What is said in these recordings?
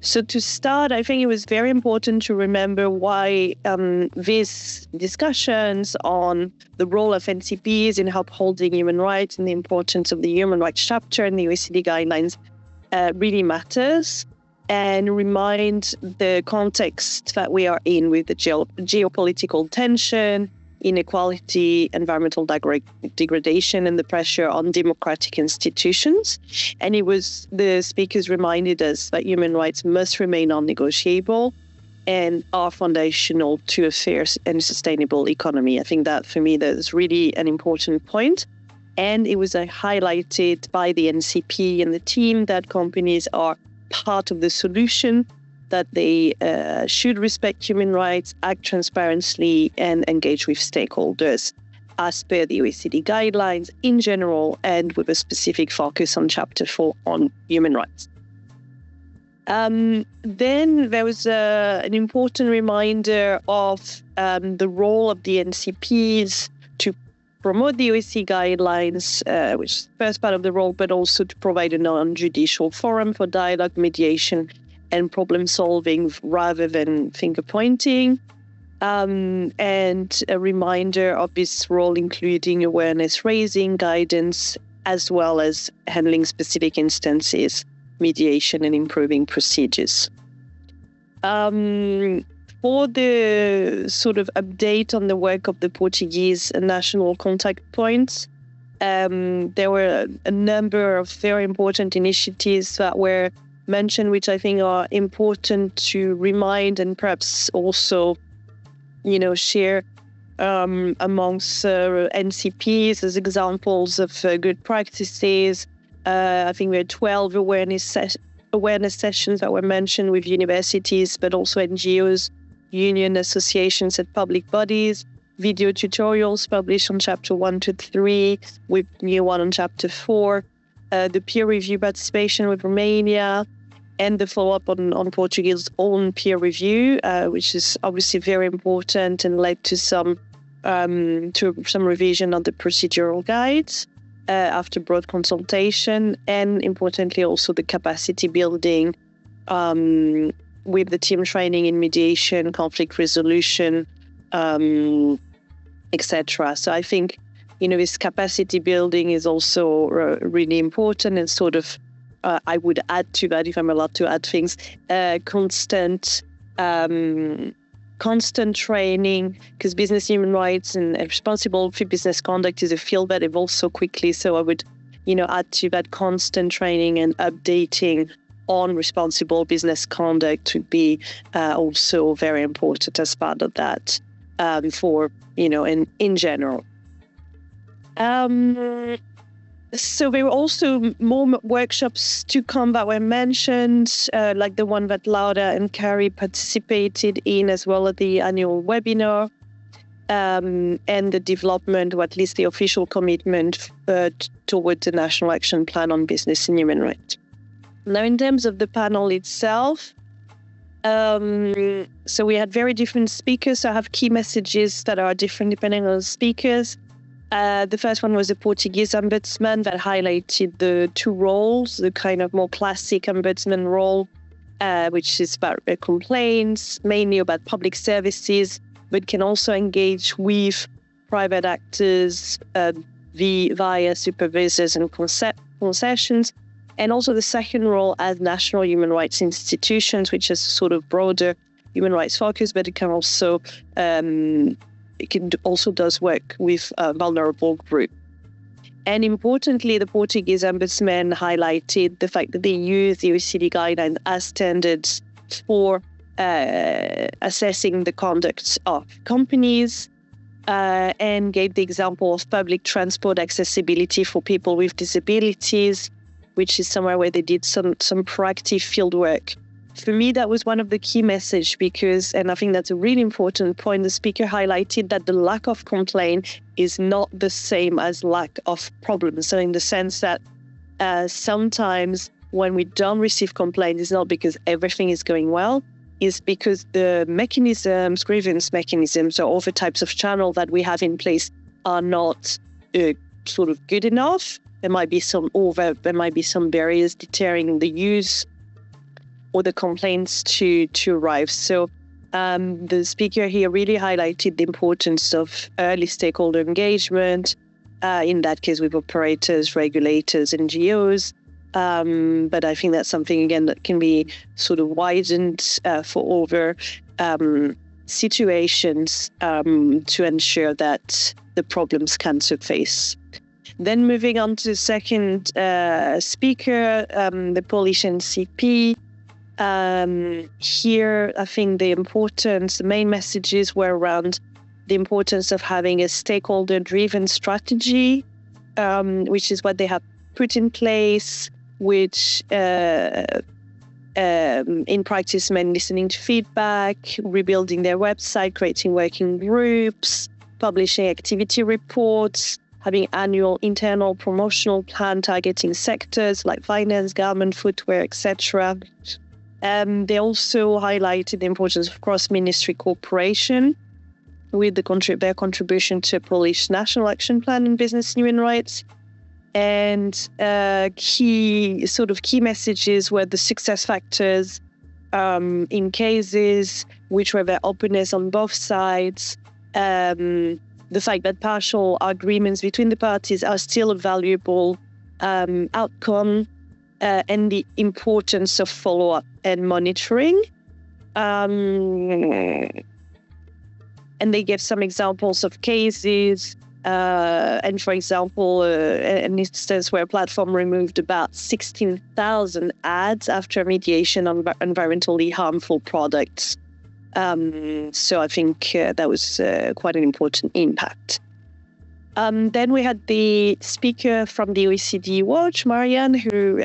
So to start, I think it was very important to remember why these discussions on the role of NCPs in upholding human rights and the importance of the human rights chapter in the OECD guidelines really matters, and remind the context that we are in with the geopolitical tension, inequality, environmental degradation, and the pressure on democratic institutions. And the speakers reminded us that human rights must remain non-negotiable and are foundational to a fair and sustainable economy. I think that, for me, that's really an important point. And it was highlighted by the NCP and the team that companies are part of the solution, that they should respect human rights, act transparently, and engage with stakeholders as per the OECD guidelines in general, and with a specific focus on Chapter 4 on human rights. Then there was an important reminder of the role of the NCPs to promote the OECD guidelines, which is the first part of the role, but also to provide a non-judicial forum for dialogue, mediation, and problem solving rather than finger pointing. And a reminder of this role, including awareness raising, guidance, as well as handling specific instances, mediation, and improving procedures. For the sort of update on the work of the Portuguese national contact points, there were a number of very important initiatives that were mentioned, which I think are important to remind and perhaps also, share amongst NCPs as examples of good practices. I think we had 12 awareness sessions that were mentioned with universities, but also NGOs, union associations, and public bodies. Video tutorials published on Chapter 1 to 3, with new one on Chapter 4. The peer review participation with Romania, and the follow-up on Portugal's own peer review, which is obviously very important and led to some revision on the procedural guides after broad consultation, and importantly also the capacity building with the team training in mediation, conflict resolution, etc. So I think this capacity building is also really important, and sort of I would add to that, if I'm allowed to add things, constant training, because business human rights and responsible for business conduct is a field that evolves so quickly. So I would, add to that constant training and updating on responsible business conduct would be also very important as part of that for, in general. So there were also more workshops to come that were mentioned, like the one that Laura and Carrie participated in, as well as the annual webinar, and the development, or at least the official commitment towards the National Action Plan on Business and Human Rights. Now, in terms of the panel itself, so we had very different speakers. So I have key messages that are different depending on the speakers. The first one was the Portuguese ombudsman that highlighted the two roles, the kind of more classic ombudsman role, which is about complaints, mainly about public services, but can also engage with private actors via supervisors and concessions. And also the second role as national human rights institutions, which is a sort of broader human rights focus, but it can also does work with a vulnerable group. And importantly, the Portuguese ombudsman highlighted the fact that they use the OECD guidelines as standards for assessing the conduct of companies, and gave the example of public transport accessibility for people with disabilities, which is somewhere where they did some proactive field work. For me, that was one of the key messages and I think that's a really important point, the speaker highlighted that the lack of complaint is not the same as lack of problems. So in the sense that sometimes when we don't receive complaints, it's not because everything is going well, it's because the grievance mechanisms, or other types of channel that we have in place are not sort of good enough. There might be some barriers deterring the use or the complaints to arrive. So the speaker here really highlighted the importance of early stakeholder engagement, in that case with operators, regulators, NGOs. But I think that's something, again, that can be sort of widened for other situations to ensure that the problems can surface. Then moving on to the second speaker, the Polish NCP. Here, I think the main messages were around the importance of having a stakeholder-driven strategy, which is what they have put in place, which in practice meant listening to feedback, rebuilding their website, creating working groups, publishing activity reports, having annual internal promotional plan targeting sectors like finance, garment, footwear, etc. They also highlighted the importance of cross-ministry cooperation with their contribution to a Polish National Action Plan on Business and Human Rights. And key messages were the success factors in cases, which were the openness on both sides, the fact that partial agreements between the parties are still a valuable outcome, and the importance of follow-up and monitoring. And they gave some examples of cases. And for example, an instance where a platform removed about 16,000 ads after mediation on environmentally harmful products. So I think that was quite an important impact. Then we had the speaker from the OECD Watch, Marianne, who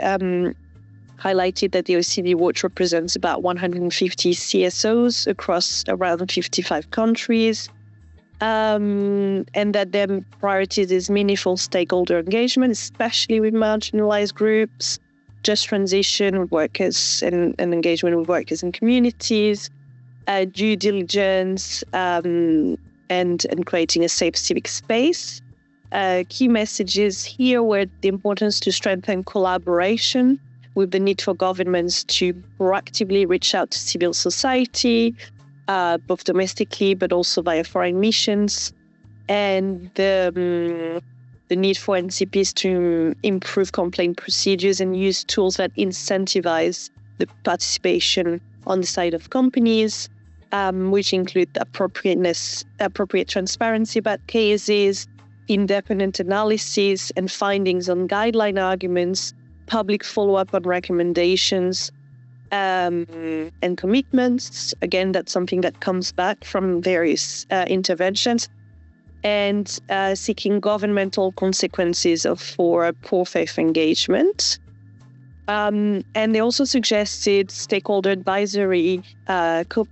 highlighted that the OECD Watch represents about 150 CSOs across around 55 countries, and that their priorities is meaningful stakeholder engagement, especially with marginalized groups, just transition with workers and engagement with workers and communities, due diligence, and creating a safe civic space. Key messages here were the importance to strengthen collaboration, with the need for governments to proactively reach out to civil society, both domestically but also via foreign missions, and the need for NCPs to improve complaint procedures and use tools that incentivize the participation on the side of companies, which include appropriate transparency about cases, independent analysis and findings on guideline arguments, public follow-up on recommendations, and commitments. Again, that's something that comes back from various interventions, and seeking governmental consequences for poor faith engagement. And they also suggested stakeholder advisory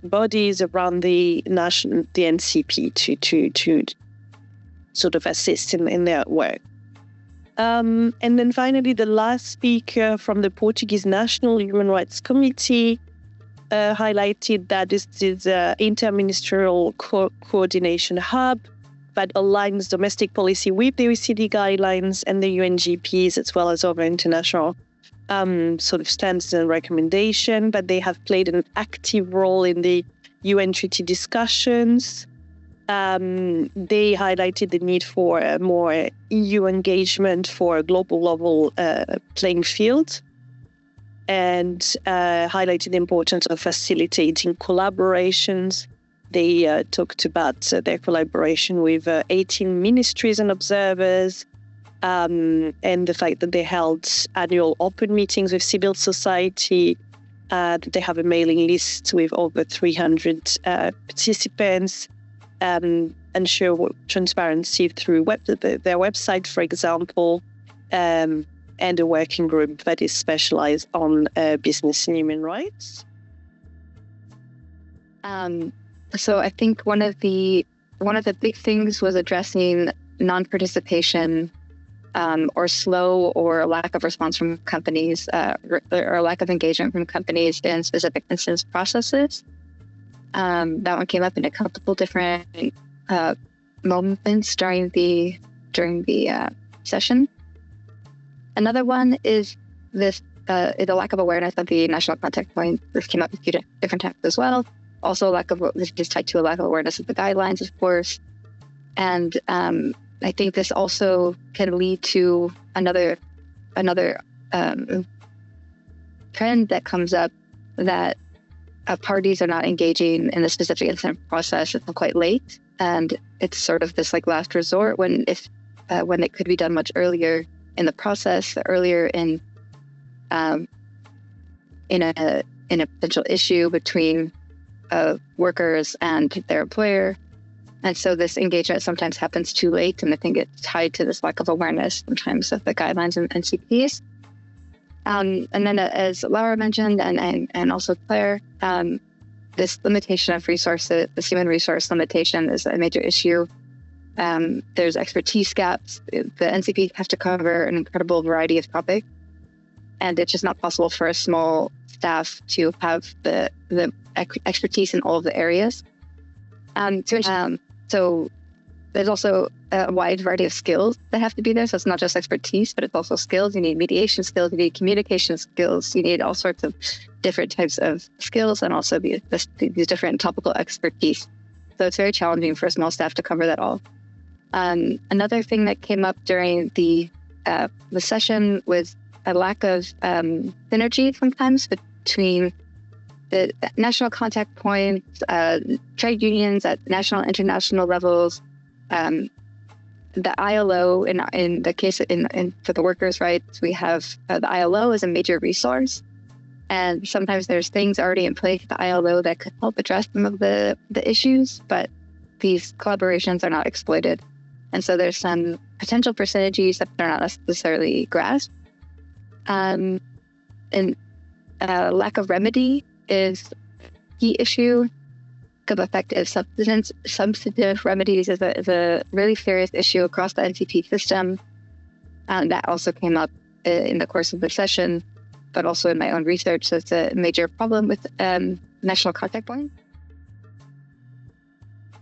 bodies around the NCP to sort of assist in their work. And then finally, the last speaker from the Portuguese National Human Rights Committee highlighted that this is an interministerial coordination hub that aligns domestic policy with the OECD guidelines and the UNGPs, as well as other international sort of standards and recommendation. But they have played an active role in the UN treaty discussions. They highlighted the need for more EU engagement for a global level playing field, and highlighted the importance of facilitating collaborations. They talked about their collaboration with 18 ministries and observers, and the fact that they held annual open meetings with civil society. They have a mailing list with over 300 participants. Ensure transparency through their website, for example, and a working group that is specialized on business and human rights. So I think one of the big things was addressing non-participation, or slow or lack of response from companies, or lack of engagement from companies in specific instance processes. That one came up in a couple different moments during the session. Another one is this the lack of awareness of the national contact point. This came up a few different times as well. Also, this is tied to a lack of awareness of the guidelines, of course. And I think this also can lead to another trend that comes up, that parties are not engaging in the specific incident process until quite late, and it's sort of this like last resort when it could be done much earlier in the process, earlier in a potential issue between workers and their employer. And so this engagement sometimes happens too late, and I think it's tied to this lack of awareness sometimes of the guidelines and NCPs. And then, as Laura mentioned, and also Claire, this limitation of resources, the human resource limitation, is a major issue. There's expertise gaps. The NCPs have to cover an incredible variety of topics, and it's just not possible for a small staff to have the expertise in all of the areas. So there's also a wide variety of skills that have to be there. So it's not just expertise, but it's also skills. You need mediation skills, you need communication skills, you need all sorts of different types of skills, and also these different topical expertise. So it's very challenging for a small staff to cover that all. Another thing that came up during the session was a lack of synergy sometimes between the national contact points, trade unions at national and international levels, the ILO in the case for the workers' rights, we have the ILO is a major resource, and sometimes there's things already in place at the ILO that could help address some of the issues, but these collaborations are not exploited, and so there's some potential for synergies that are not necessarily grasped. And lack of remedy is a key issue. Of effective substantive remedies is a really serious issue across the NCP system. That also came up in the course of the session, but also in my own research. So it's a major problem with national contact points.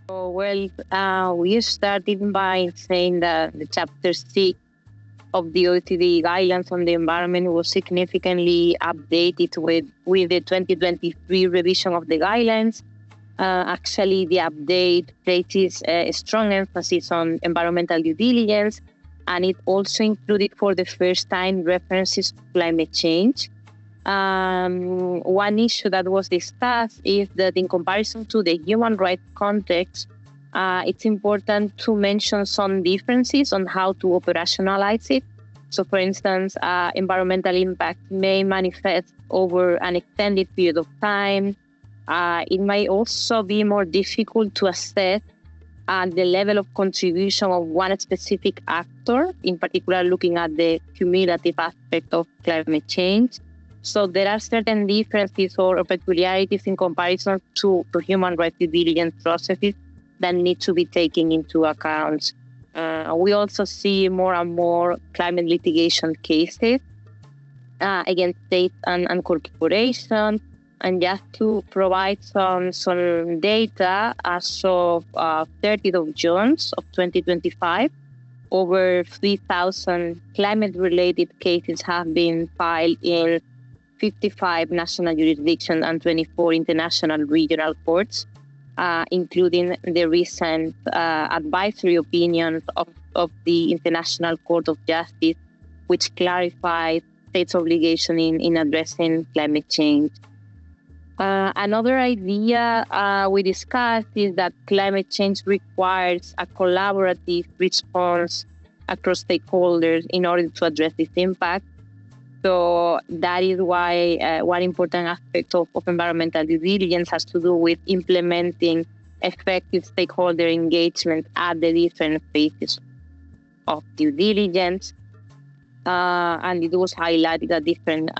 We started by saying that the chapter 6 of the OECD guidelines on the environment was significantly updated with the 2023 revision of the guidelines. Actually, the update places a strong emphasis on environmental due diligence, and it also included for the first time references to climate change. One issue that was discussed is that in comparison to the human rights context, it's important to mention some differences on how to operationalize it. So, for instance, environmental impact may manifest over an extended period of time. It may also be more difficult to assess the level of contribution of one specific actor, in particular looking at the cumulative aspect of climate change. So there are certain differences or peculiarities in comparison to human rights due diligence processes that need to be taken into account. We also see more and more climate litigation cases against states and corporations. And just to provide some data, as of 30th of June of 2025, over 3,000 climate-related cases have been filed in 55 national jurisdictions and 24 international regional courts, including the recent advisory opinions of the International Court of Justice, which clarifies states' obligation in addressing climate change. Another idea we discussed is that climate change requires a collaborative response across stakeholders in order to address this impact. So that is why one important aspect of environmental due diligence has to do with implementing effective stakeholder engagement at the different phases of due diligence. And it was highlighted at different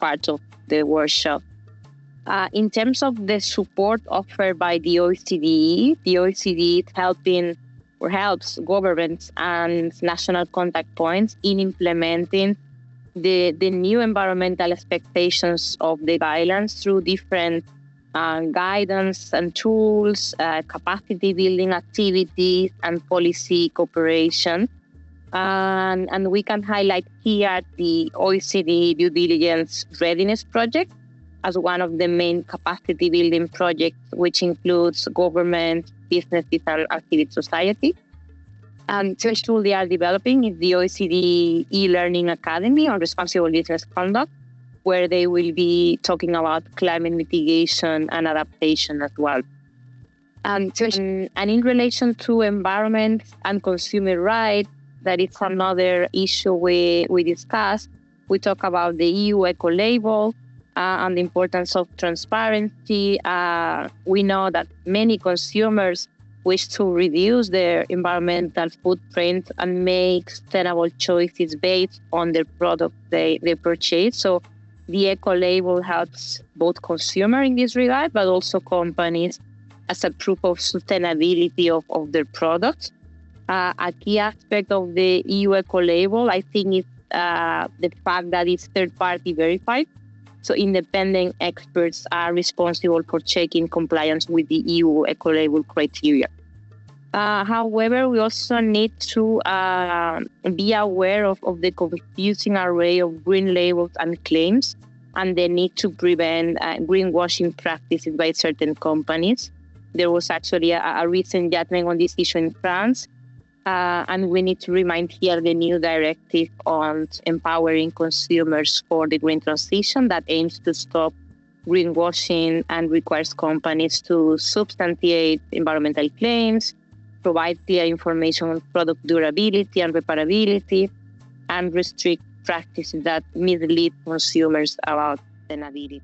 parts of the workshop. In terms of the support offered by the OECD is helping or helps governments and national contact points in implementing the new environmental expectations of the guidelines through different guidance and tools, capacity building activities, and policy cooperation. And we can highlight here the OECD Due Diligence Readiness Project as one of the main capacity building projects, which includes government, businesses, and civil society. To ensure they are developing is the OECD e-learning academy on responsible business conduct, where they will be talking about climate mitigation and adaptation as well. And in relation to environment and consumer rights, that is another issue we discussed. We talk about the EU eco-label and the importance of transparency. We know that many consumers wish to reduce their environmental footprint and make sustainable choices based on the product they purchase. So the eco-label helps both consumers in this regard, but also companies as a proof of sustainability of their products. A key aspect of the EU eco-label, I think, is the fact that it's third-party verified. So independent experts are responsible for checking compliance with the EU eco-label criteria. However, we also need to be aware of the confusing array of green labels and claims, and the need to prevent greenwashing practices by certain companies. There was actually a recent judgment on this issue in France, and we need to remind here the new directive on empowering consumers for the green transition that aims to stop greenwashing and requires companies to substantiate environmental claims, provide clear information on product durability and reparability, and restrict practices that mislead consumers about sustainability.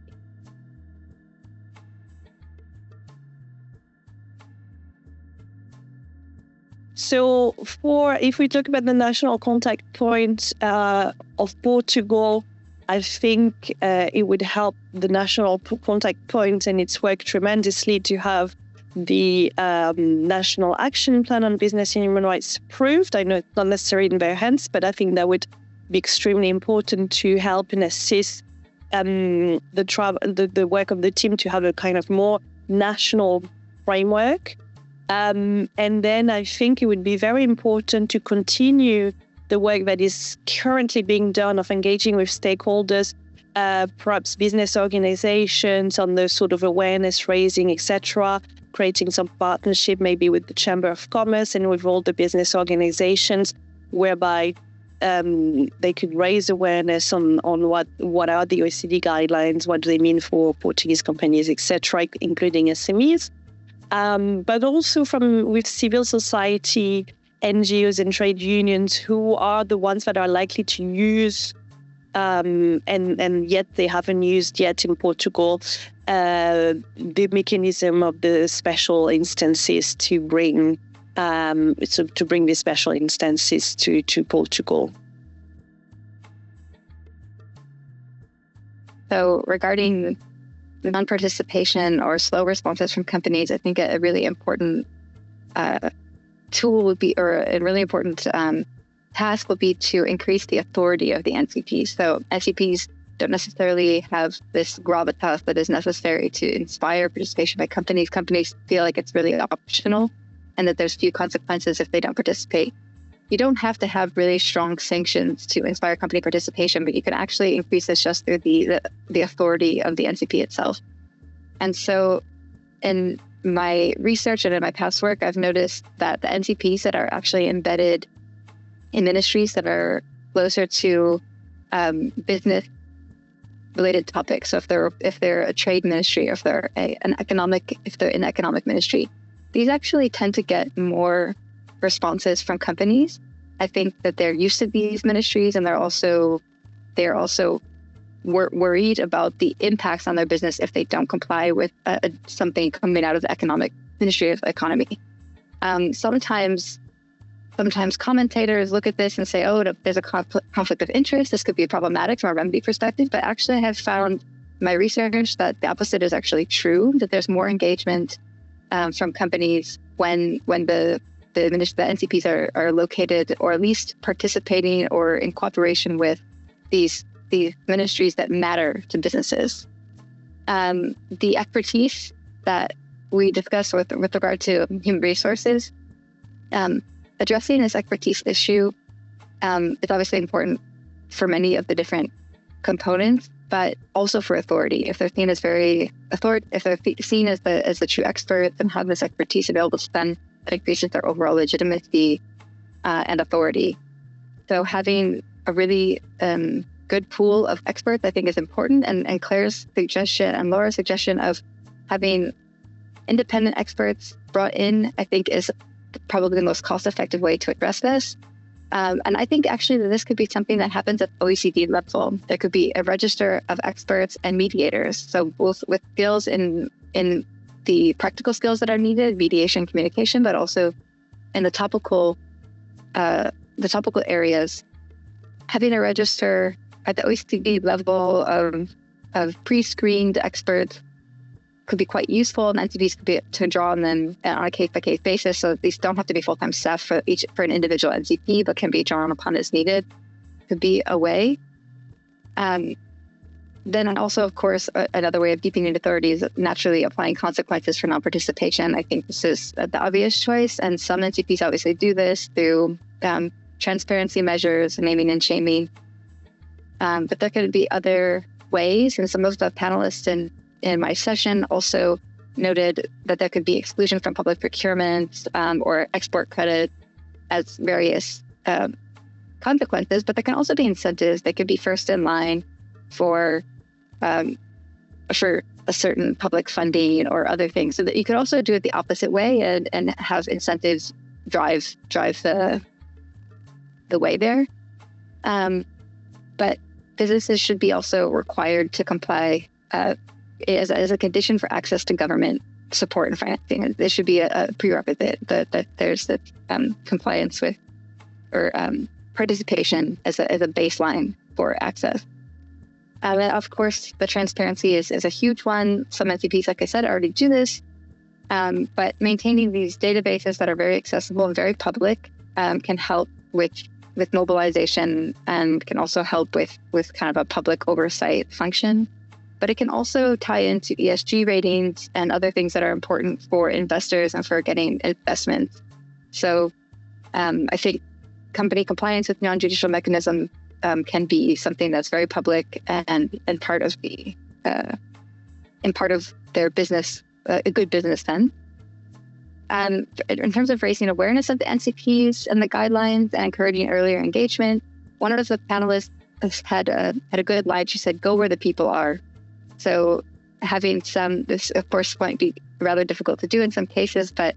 So if we talk about the national contact point of Portugal, I think it would help the national contact point and its work tremendously to have the National Action Plan on Business and Human Rights approved. I know it's not necessarily in their hands, but I think that would be extremely important to help and assist the work of the team to have a kind of more national framework. And then I think it would be very important to continue the work that is currently being done of engaging with stakeholders, perhaps business organizations on the sort of awareness raising, etc., creating some partnership maybe with the Chamber of Commerce and with all the business organizations, whereby they could raise awareness on what are the OECD guidelines, what do they mean for Portuguese companies, etc., including SMEs. But also with civil society, NGOs and trade unions, who are the ones that are likely to use, and yet they haven't used yet in Portugal, the mechanism of the special instances to bring the special instances to Portugal. So regarding non-participation or slow responses from companies, I think a really important tool would be, or a really important task would be to increase the authority of the NCPs. So NCPs don't necessarily have this gravitas that is necessary to inspire participation by companies. Companies feel like it's really optional and that there's few consequences if they don't participate. You don't have to have really strong sanctions to inspire company participation, but you can actually increase this just through the authority of the NCP itself. And so in my research and in my past work, I've noticed that the NCPs that are actually embedded in ministries that are closer to business-related topics. So if they're a trade ministry, or if they're in economic ministry, these actually tend to get more responses from companies. I think that they're used to these ministries, and they're also worried about the impacts on their business if they don't comply with something coming out of the economic Ministry of Economy. Sometimes commentators look at this and say, oh, there's a conflict of interest. This could be problematic from a remedy perspective. But actually, I have found in my research that the opposite is actually true, that there's more engagement from companies when the NCPs are located, or at least participating or in cooperation with these ministries that matter to businesses. The expertise that we discussed with regard to human resources, addressing this expertise issue It's obviously important for many of the different components, but also for authority. If they're seen as if they're seen as the true experts and have this expertise available to them, that increases their overall legitimacy and authority. So having a really good pool of experts, I think, is important. And Claire's suggestion and Laura's suggestion of having independent experts brought in, I think, is probably the most cost-effective way to address this. And I think actually that this could be something that happens at OECD level. There could be a register of experts and mediators. So both with skills in the practical skills that are needed, mediation, communication, but also in the topical areas. Having a register at the OECD level of pre-screened experts could be quite useful, and NCPs could be to draw on them on a case-by-case basis. So these don't have to be full-time staff for an individual NCP, but can be drawn upon as needed. Could be a way. Then also, of course, another way of deepening authority is naturally applying consequences for non-participation. I think this is the obvious choice, and some NCPs obviously do this through transparency measures, naming and shaming. But there could be other ways, and some of the panelists in my session also noted that there could be exclusion from public procurement or export credit as various consequences, but there can also be incentives. They could be first in line for a certain public funding or other things. So that you could also do it the opposite way and have incentives drive the way there. But businesses should be also required to comply as a condition for access to government support and financing. This should be a prerequisite that there's the compliance with or participation as a baseline for access. And of course, the transparency is a huge one. Some NCPs, like I said, already do this, but maintaining these databases that are very accessible and very public can help with mobilization and can also help with kind of a public oversight function. But it can also tie into ESG ratings and other things that are important for investors and for getting investments. So I think company compliance with non-judicial mechanism can be something that's very public and part of their business, a good business then. In terms of raising awareness of the NCPs and the guidelines and encouraging earlier engagement, one of the panelists had a good line. She said, "Go where the people are." So having this of course might be rather difficult to do in some cases, but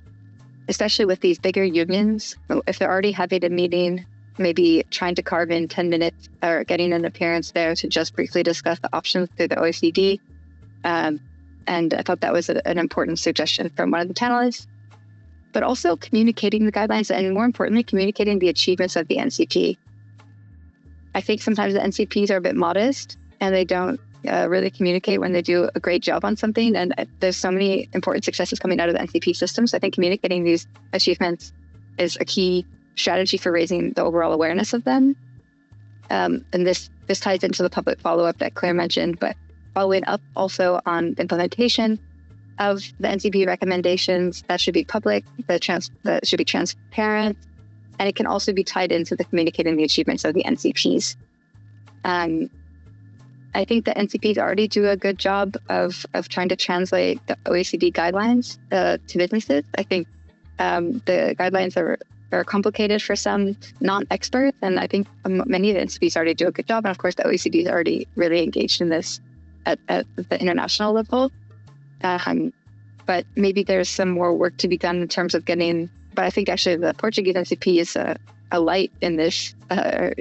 especially with these bigger unions, if they're already having a meeting, maybe trying to carve in 10 minutes or getting an appearance there to just briefly discuss the options through the OECD. And I thought that was an important suggestion from one of the panelists. But also communicating the guidelines and, more importantly, communicating the achievements of the NCP. I think sometimes the NCPs are a bit modest and they don't really communicate when they do a great job on something. And there's so many important successes coming out of the NCP system. So I think communicating these achievements is a key strategy for raising the overall awareness of them. And this ties into the public follow-up that Claire mentioned, but following up also on implementation of the NCP recommendations. That should be public, that should be transparent, and it can also be tied into the communicating the achievements of the NCPs. I think the NCPs already do a good job of trying to translate the OECD guidelines to businesses. I think the guidelines are complicated for some non-experts, and I think many of the NCPs already do a good job. And of course, the OECD is already really engaged in this at the international level. But maybe there's some more work to be done in terms of but I think actually the Portuguese NCP is a light in this,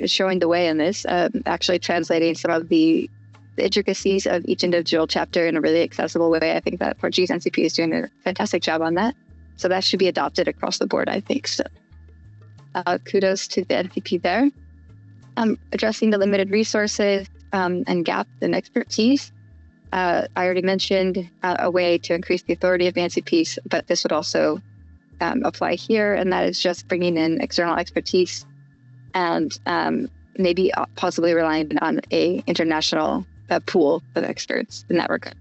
showing the way in this, actually translating some of the intricacies of each individual chapter in a really accessible way. I think that Portuguese NCP is doing a fantastic job on that. So that should be adopted across the board, I think. So kudos to the NCP there. Addressing the limited resources and gaps in expertise. I already mentioned a way to increase the authority of the NCPs, but this would also apply here, and that is just bringing in external expertise and maybe possibly relying on a international pool of experts in that regard.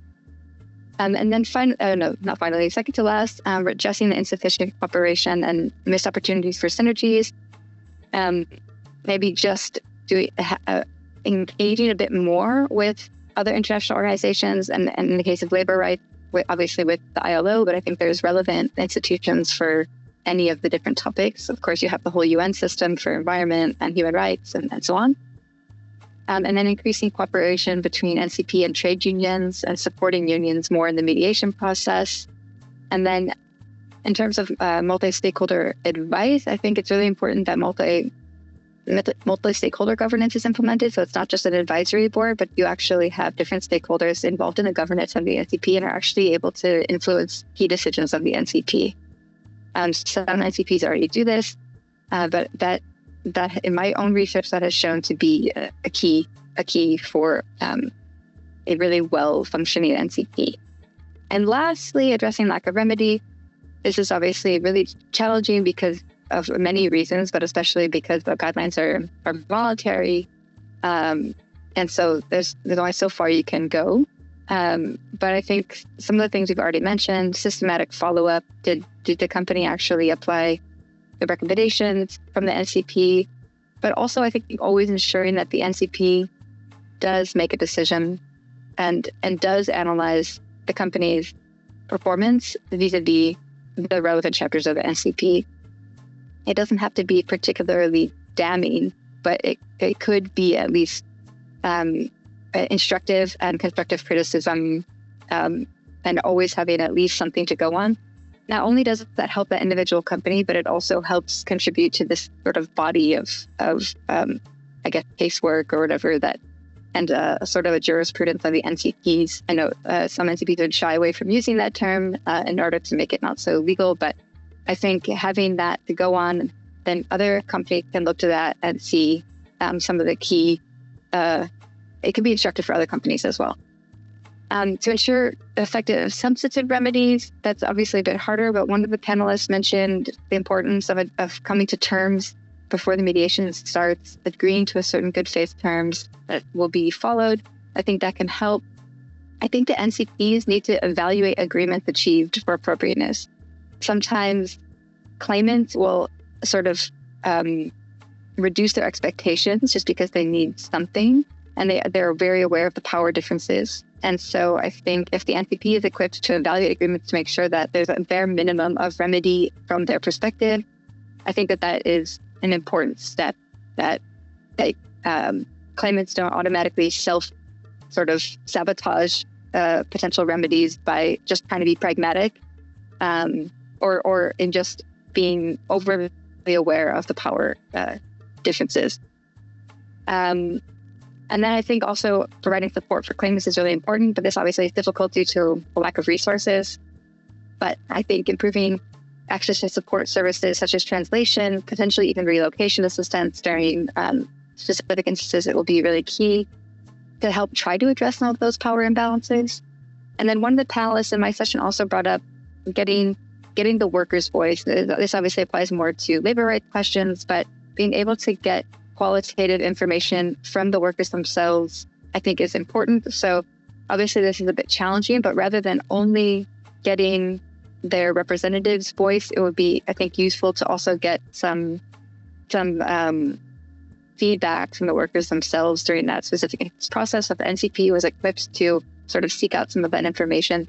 And then second to last, addressing the insufficient cooperation and missed opportunities for synergies. maybe just engaging a bit more with other international organizations, and in the case of labor rights, obviously with the ILO, but I think there's relevant institutions for any of the different topics. Of course, you have the whole UN system for environment and human rights and so on. And then increasing cooperation between NCP and trade unions and supporting unions more in the mediation process. And then in terms of multi-stakeholder advice, I think it's really important that multi-stakeholder governance is implemented. So it's not just an advisory board, but you actually have different stakeholders involved in the governance of the NCP and are actually able to influence key decisions of the NCP. Some NCPs already do this, but that in my own research, that has shown to be a key for a really well-functioning NCP. And lastly, addressing lack of remedy. This is obviously really challenging because of many reasons, but especially because the guidelines are voluntary. And so there's only so far you can go. But I think some of the things we've already mentioned, systematic follow-up, did the company actually apply the recommendations from the NCP? But also I think always ensuring that the NCP does make a decision and does analyze the company's performance vis-a-vis the relevant chapters of the NCP. It doesn't have to be particularly damning, but it could be at least instructive and constructive criticism, and always having at least something to go on. Not only does that help the individual company, but it also helps contribute to this sort of body of I guess, casework or whatever that, and sort of a jurisprudence on the NCPs. I know some NCPs would shy away from using that term in order to make it not so legal, but I think having that to go on, then other companies can look to that and see some of the key, it can be instructive for other companies as well. To ensure effective substantive remedies, that's obviously a bit harder, but one of the panelists mentioned the importance of coming to terms before the mediation starts, agreeing to a certain good faith terms that will be followed. I think that can help. I think the NCPs need to evaluate agreements achieved for appropriateness. Sometimes claimants will sort of reduce their expectations just because they need something, and they're very aware of the power differences. And so I think if the NCP is equipped to evaluate agreements to make sure that there's a bare minimum of remedy from their perspective, I think that is an important step, that claimants don't automatically sort of sabotage potential remedies by just trying to be pragmatic, or in just being overly aware of the power differences. And then I think also providing support for claimants is really important, but this obviously is difficult due to a lack of resources. But I think improving access to support services such as translation, potentially even relocation assistance during specific instances, it will be really key to help try to address some of those power imbalances. And then one of the panelists in my session also brought up getting the workers' voice. This obviously applies more to labor rights questions, but being able to get qualitative information from the workers themselves, I think, is important. So obviously this is a bit challenging, but rather than only getting their representatives' voice, it would be, I think, useful to also get some feedback from the workers themselves during that specific process. If the NCP was equipped to sort of seek out some of that information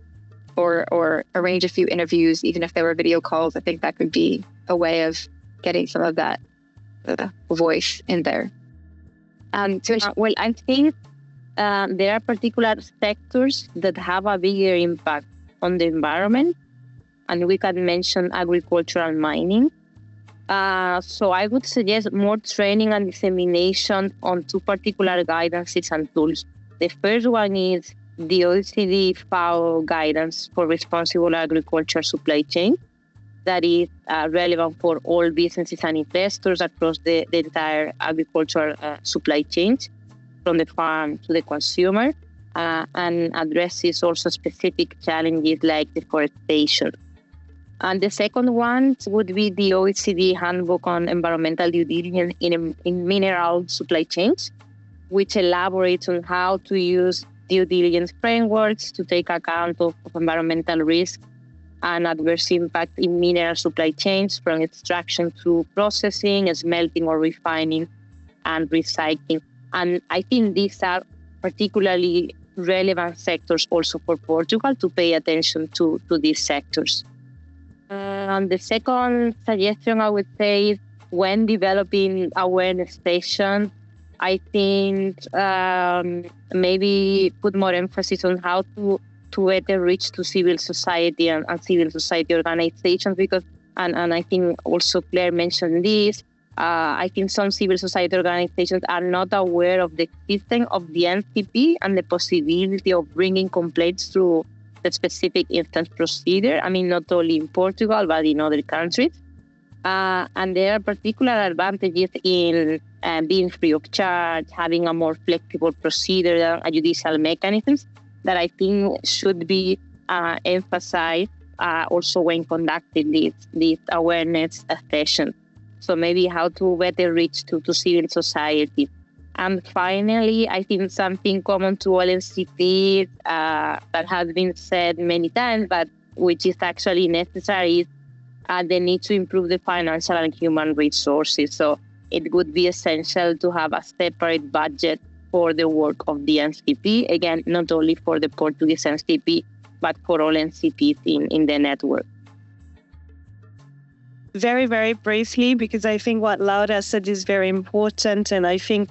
or arrange a few interviews, even if they were video calls, I think that could be a way of getting some of that voice in there. Well, I think there are particular sectors that have a bigger impact on the environment, and we can mention agriculture and mining. So I would suggest more training and dissemination on two particular guidances and tools. The first one is the OECD FAO guidance for responsible agriculture supply chain. That is relevant for all businesses and investors across the entire agricultural supply chains, from the farm to the consumer, and addresses also specific challenges like deforestation. And the second one would be the OECD Handbook on Environmental Due Diligence in Mineral Supply Chains, which elaborates on how to use due diligence frameworks to take account of environmental risk and adverse impact in mineral supply chains, from extraction to processing, smelting or refining, and recycling. And I think these are particularly relevant sectors also for Portugal to pay attention to these sectors. And the second suggestion I would say is when developing awareness stations, I think maybe put more emphasis on how to better reach to civil society and civil society organizations, because, and I think also Claire mentioned this, I think some civil society organizations are not aware of the existence of the NCP and the possibility of bringing complaints through the specific instance procedure. I mean, not only in Portugal, but in other countries. And there are particular advantages in being free of charge, having a more flexible procedure and judicial mechanisms that I think should be emphasized also when conducting these awareness sessions. So maybe how to better reach to civil society. And finally, I think something common to all NCPs that has been said many times, but which is actually necessary, is the need to improve the financial and human resources. So it would be essential to have a separate budget for the work of the NCP. Again, not only for the Portuguese NCP, but for all NCPs in the network. Very, very briefly, because I think what Laura said is very important. And I think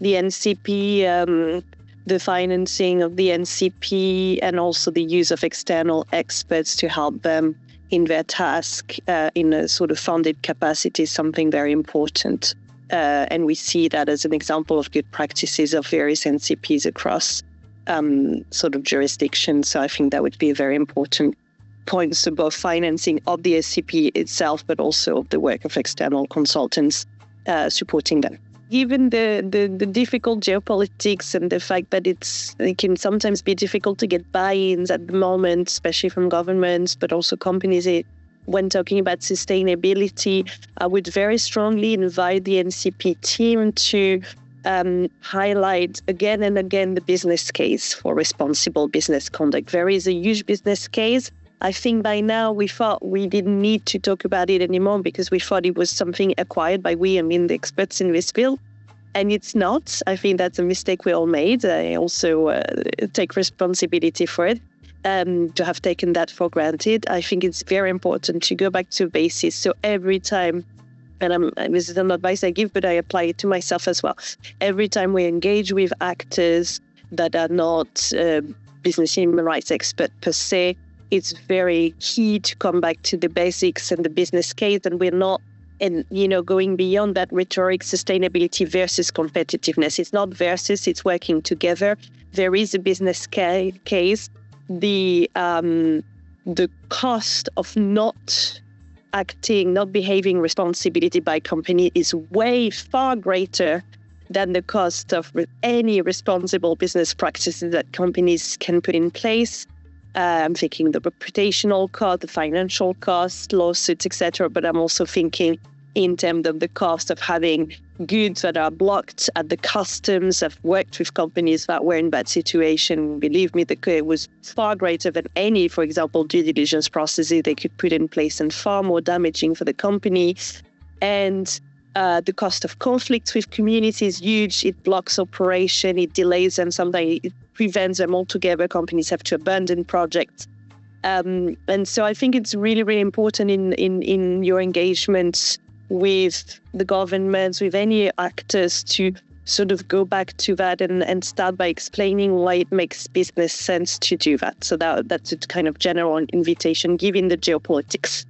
the NCP, the financing of the NCP, and also the use of external experts to help them in their task in a sort of funded capacity is something very important. And we see that as an example of good practices of various NCPs across sort of jurisdictions. So I think that would be a very important point. So both financing of the SCP itself, but also of the work of external consultants supporting them. Given the difficult geopolitics and the fact that it can sometimes be difficult to get buy-ins at the moment, especially from governments, but also companies, when talking about sustainability, I would very strongly invite the NCP team to highlight again and again the business case for responsible business conduct. There is a huge business case. I think by now we thought we didn't need to talk about it anymore because we thought it was something acquired by the experts in this field. And it's not. I think that's a mistake we all made. I also take responsibility for it, to have taken that for granted. I think it's very important to go back to basics. So every time, and this is an advice I give, but I apply it to myself as well. Every time we engage with actors that are not business human rights experts per se, it's very key to come back to the basics and the business case, and we're not, going beyond that rhetoric, sustainability versus competitiveness. It's not versus, it's working together. There is a business case. The cost of not acting, not behaving responsibility by company is way far greater than the cost of any responsible business practices that companies can put in place. I'm thinking the reputational cost, the financial cost, lawsuits, etc. But I'm also thinking in terms of the cost of having goods that are blocked at the customs. I've worked with companies that were in that situation. Believe me, it was far greater than any, for example, due diligence processes they could put in place, and far more damaging for the company. And the cost of conflicts with communities is huge. It blocks operation, it delays them, sometimes it prevents them altogether. Companies have to abandon projects. And so I think it's really, really important in your engagements with the governments, with any actors, to sort of go back to that and start by explaining why it makes business sense to do that. So that's a kind of general invitation, given the geopolitics.